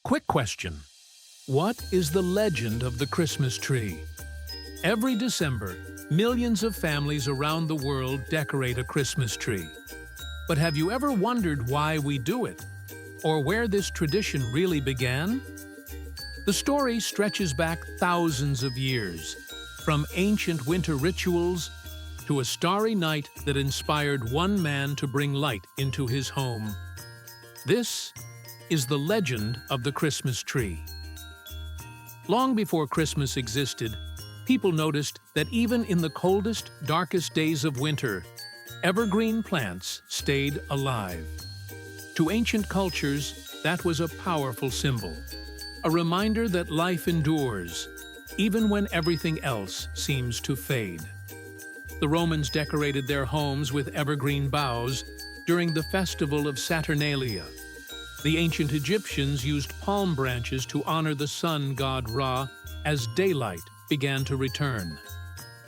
Quick question. What is the legend of the Christmas tree? Every December, millions of families around the world decorate a Christmas tree. But have you ever wondered why we do it? Or where this tradition really began? The story stretches back thousands of years, from ancient winter rituals to a starry night that inspired one man to bring light into his home. This is the legend of the Christmas tree. Long before Christmas existed, people noticed that even in the coldest, darkest days of winter, evergreen plants stayed alive. To ancient cultures, that was a powerful symbol, a reminder that life endures, even when everything else seems to fade. The Romans decorated their homes with evergreen boughs during the festival of Saturnalia. The ancient Egyptians used palm branches to honor the sun god Ra as daylight began to return.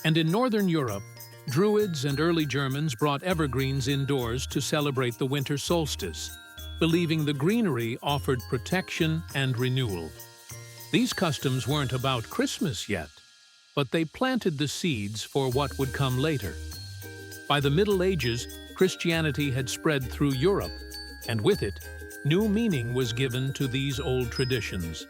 And in Northern Europe, Druids and early Germans brought evergreens indoors to celebrate the winter solstice, believing the greenery offered protection and renewal. These customs weren't about Christmas yet, but they planted the seeds for what would come later. By the Middle Ages, Christianity had spread through Europe, and with it, new meaning was given to these old traditions.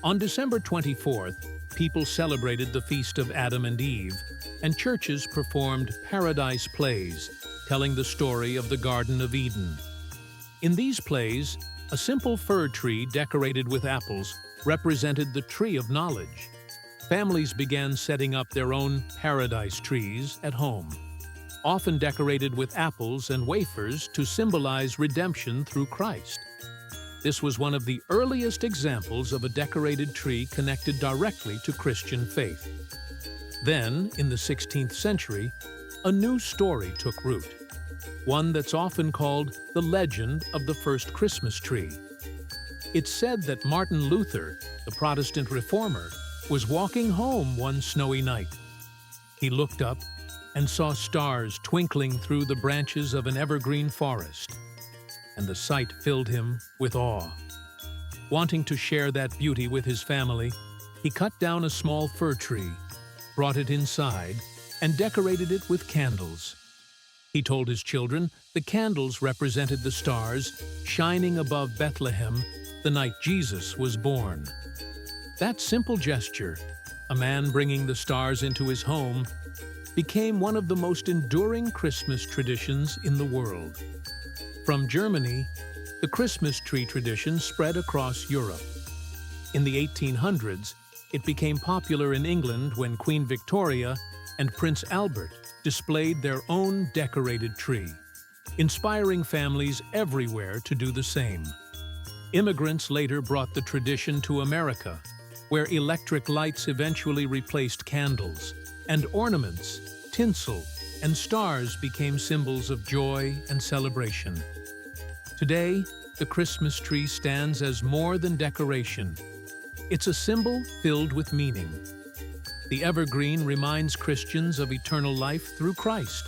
On December 24th, people celebrated the Feast of Adam and Eve, and churches performed paradise plays, telling the story of the Garden of Eden. In these plays, a simple fir tree decorated with apples represented the tree of knowledge. Families began setting up their own paradise trees at home, often decorated with apples and wafers to symbolize redemption through Christ. This was one of the earliest examples of a decorated tree connected directly to Christian faith. Then, in the 16th century, a new story took root, one that's often called the legend of the first Christmas tree. It's said that Martin Luther, the Protestant reformer, was walking home one snowy night. He looked up and saw stars twinkling through the branches of an evergreen forest, and the sight filled him with awe. Wanting to share that beauty with his family, he cut down a small fir tree, brought it inside, and decorated it with candles. He told his children the candles represented the stars shining above Bethlehem the night Jesus was born. That simple gesture, a man bringing the stars into his home, became one of the most enduring Christmas traditions in the world. From Germany, the Christmas tree tradition spread across Europe. In the 1800s, it became popular in England when Queen Victoria and Prince Albert displayed their own decorated tree, inspiring families everywhere to do the same. Immigrants later brought the tradition to America, where electric lights eventually replaced candles, and ornaments, tinsel, and stars became symbols of joy and celebration. Today, the Christmas tree stands as more than decoration. It's a symbol filled with meaning. The evergreen reminds Christians of eternal life through Christ.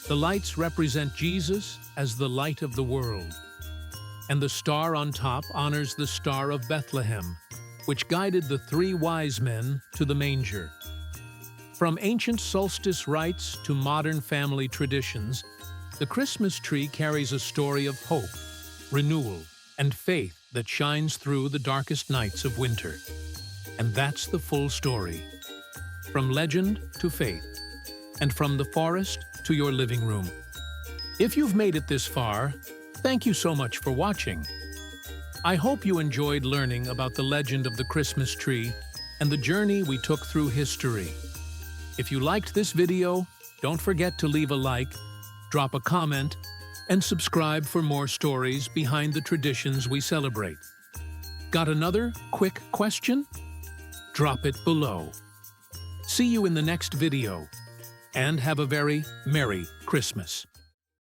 The lights represent Jesus as the light of the world. And the star on top honors the Star of Bethlehem, which guided the three wise men to the manger. From ancient solstice rites to modern family traditions, the Christmas tree carries a story of hope, renewal, and faith that shines through the darkest nights of winter. And that's the full story. From legend to faith, and from the forest to your living room. If you've made it this far, thank you so much for watching. I hope you enjoyed learning about the legend of the Christmas tree and the journey we took through history. If you liked this video, don't forget to leave a like, drop a comment, and subscribe for more stories behind the traditions we celebrate. Got another quick question? Drop it below. See you in the next video, and have a very Merry Christmas.